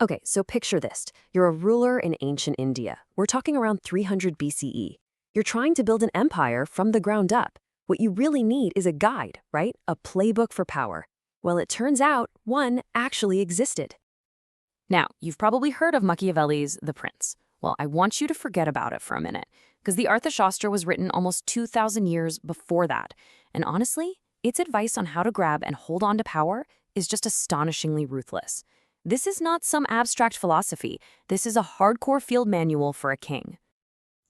Okay, so picture this. You're a ruler in ancient India. We're talking around 300 BCE. You're trying to build an empire from the ground up. What you really need is a guide, right? A playbook for power. Well, it turns out one actually existed. Now, you've probably heard of Machiavelli's The Prince. Well, I want you to forget about it for a minute, because the Arthashastra was written almost 2,000 years before that. And honestly, its advice on how to grab and hold on to power is just astonishingly ruthless. This is not some abstract philosophy. This is a hardcore field manual for a king.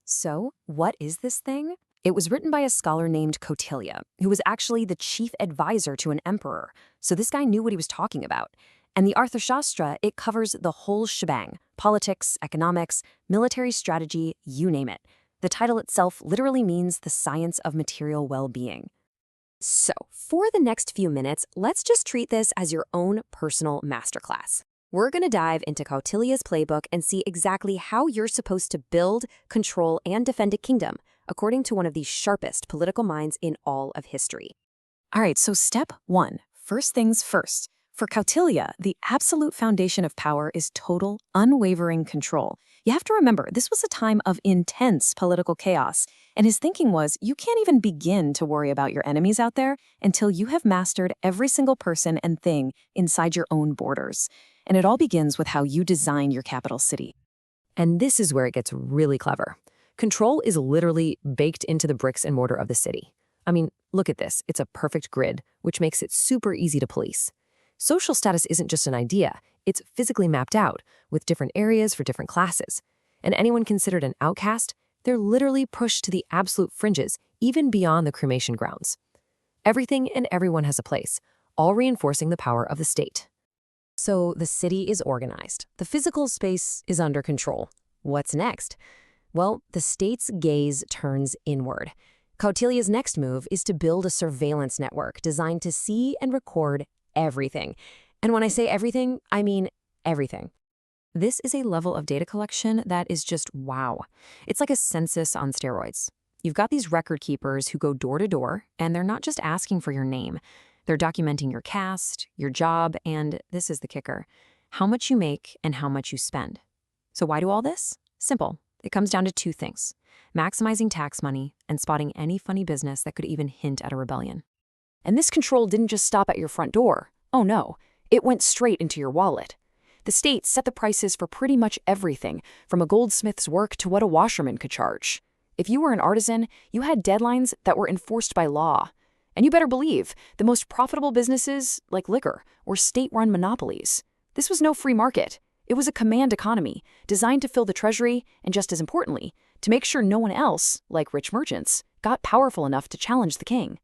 So, what is this thing? It was written by a scholar named Kautilya, who was actually the chief advisor to an emperor. So this guy knew what he was talking about. And the Arthashastra, it covers the whole shebang: politics, economics, military strategy, you name it. The title itself literally means the science of material well-being. So, for the next few minutes, let's just treat this as your own personal masterclass. We're going to dive into Kautilya's playbook and see exactly how you're supposed to build, control, and defend a kingdom, according to one of the sharpest political minds in all of history. All right, so step 1, first things first. For Kautilya, the absolute foundation of power is total, unwavering control. You have to remember, this was a time of intense political chaos, and his thinking was, you can't even begin to worry about your enemies out there until you have mastered every single person and thing inside your own borders. And it all begins with how you design your capital city. And this is where it gets really clever. Control is literally baked into the bricks and mortar of the city. I mean, look at this. It's a perfect grid, which makes it super easy to police. Social status isn't just an idea, it's physically mapped out, with different areas for different classes. And anyone considered an outcast, they're literally pushed to the absolute fringes, even beyond the cremation grounds. Everything and everyone has a place, all reinforcing the power of the state. So the city is organized. The physical space is under control. What's next? Well, the state's gaze turns inward. Kautilya's next move is to build a surveillance network designed to see and record everything. And when I say everything, I mean everything. This is a level of data collection that is just wow. It's like a census on steroids. You've got these record keepers who go door to door, and they're not just asking for your name. They're documenting your caste, your job, and this is the kicker, how much you make and how much you spend. So why do all this? Simple. It comes down to two things: maximizing tax money and spotting any funny business that could even hint at a rebellion. And this control didn't just stop at your front door. Oh no, it went straight into your wallet. The state set the prices for pretty much everything, from a goldsmith's work to what a washerman could charge. If you were an artisan, you had deadlines that were enforced by law. And you better believe, the most profitable businesses, like liquor, were state-run monopolies. This was no free market. It was a command economy, designed to fill the treasury, and just as importantly, to make sure no one else, like rich merchants, got powerful enough to challenge the king.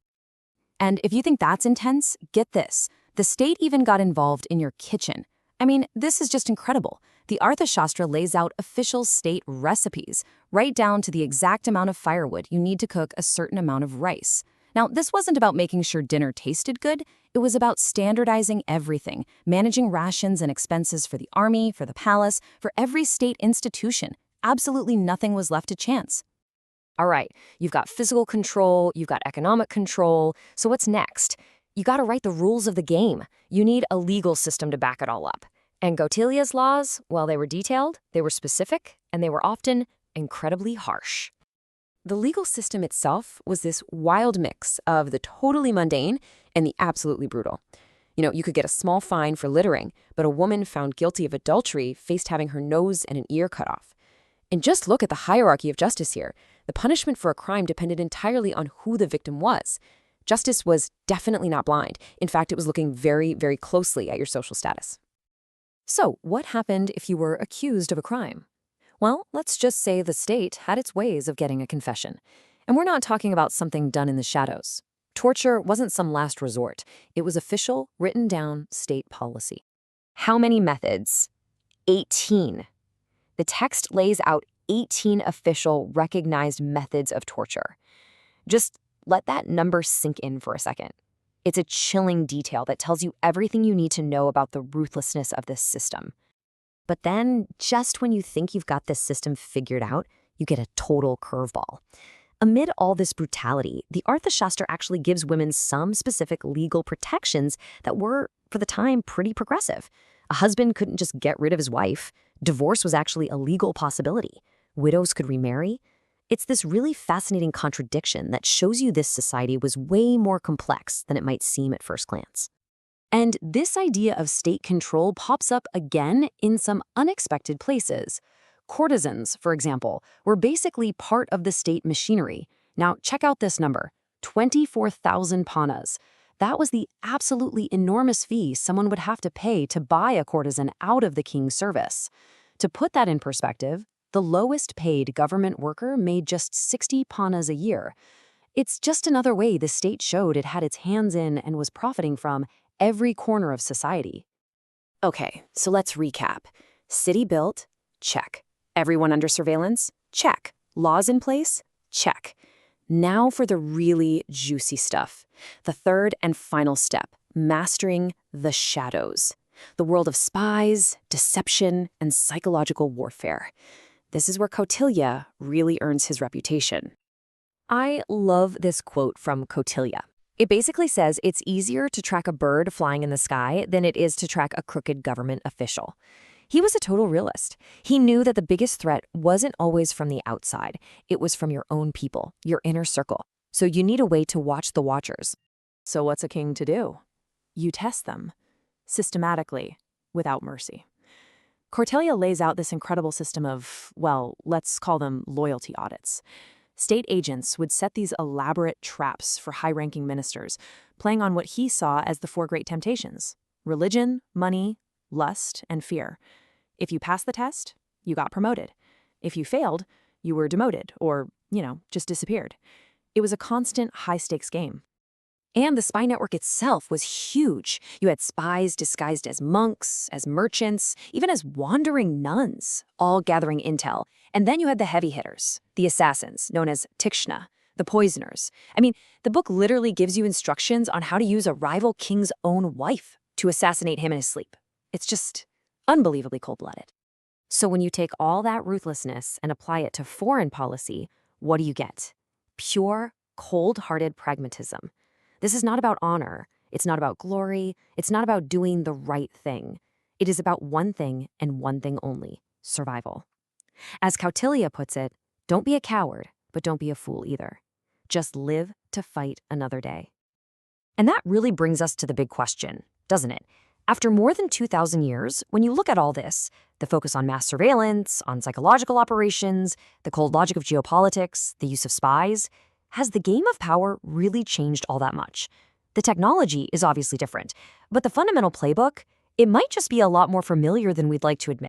And if you think that's intense, get this. The state even got involved in your kitchen. I mean, this is just incredible. The Arthashastra lays out official state recipes, right down to the exact amount of firewood you need to cook a certain amount of rice. Now, this wasn't about making sure dinner tasted good. It was about standardizing everything, managing rations and expenses for the army, for the palace, for every state institution. Absolutely nothing was left to chance. All right, you've got physical control, you've got economic control, so what's next? You gotta write the rules of the game. You need a legal system to back it all up. And Kautilya's laws, while they were detailed, they were specific, and they were often incredibly harsh. The legal system itself was this wild mix of the totally mundane and the absolutely brutal. You know, you could get a small fine for littering, but a woman found guilty of adultery faced having her nose and an ear cut off. And just look at the hierarchy of justice here. The punishment for a crime depended entirely on who the victim was. Justice was definitely not blind. In fact, it was looking very, very closely at your social status. So, what happened if you were accused of a crime? Well, let's just say the state had its ways of getting a confession. And we're not talking about something done in the shadows. Torture wasn't some last resort. It was official, written down state policy. How many methods? 18. The text lays out 18 official, recognized methods of torture. Just let that number sink in for a second. It's a chilling detail that tells you everything you need to know about the ruthlessness of this system. But then, just when you think you've got this system figured out, you get a total curveball. Amid all this brutality, the Arthashastra actually gives women some specific legal protections that were, for the time, pretty progressive. A husband couldn't just get rid of his wife. Divorce was actually a legal possibility. Widows could remarry. It's this really fascinating contradiction that shows you this society was way more complex than it might seem at first glance. And this idea of state control pops up again in some unexpected places. Courtesans, for example, were basically part of the state machinery. Now, check out this number, 24,000 panas. That was the absolutely enormous fee someone would have to pay to buy a courtesan out of the king's service. To put that in perspective, the lowest paid government worker made just 60 panas a year. It's just another way the state showed it had its hands in and was profiting from every corner of society. Okay, so let's recap. City built? Check. Everyone under surveillance? Check. Laws in place? Check. Now for the really juicy stuff. The third and final step, mastering the shadows. The world of spies, deception, and psychological warfare. This is where Kautilya really earns his reputation. I love this quote from Kautilya. It basically says it's easier to track a bird flying in the sky than it is to track a crooked government official. He was a total realist. He knew that the biggest threat wasn't always from the outside. It was from your own people, your inner circle. So you need a way to watch the watchers. So what's a king to do? You test them, systematically, without mercy. Kautilya lays out this incredible system of, well, let's call them loyalty audits. State agents would set these elaborate traps for high-ranking ministers, playing on what he saw as the four great temptations: religion, money, lust, and fear. If you passed the test, you got promoted. If you failed, you were demoted or, just disappeared. It was a constant high-stakes game. And the spy network itself was huge. You had spies disguised as monks, as merchants, even as wandering nuns, all gathering intel. And then you had the heavy hitters, the assassins, known as tikshna, the poisoners. I mean, the book literally gives you instructions on how to use a rival king's own wife to assassinate him in his sleep. It's just unbelievably cold-blooded. So when you take all that ruthlessness and apply it to foreign policy, what do you get? Pure, cold-hearted pragmatism. This is not about honor. It's not about glory. It's not about doing the right thing. It is about one thing and one thing only: survival. As Kautilya puts it, don't be a coward, but don't be a fool either. Just live to fight another day. And that really brings us to the big question, doesn't it? After more than 2,000 years, when you look at all this, the focus on mass surveillance, on psychological operations, the cold logic of geopolitics, the use of spies, has the game of power really changed all that much? The technology is obviously different, but the fundamental playbook, it might just be a lot more familiar than we'd like to admit.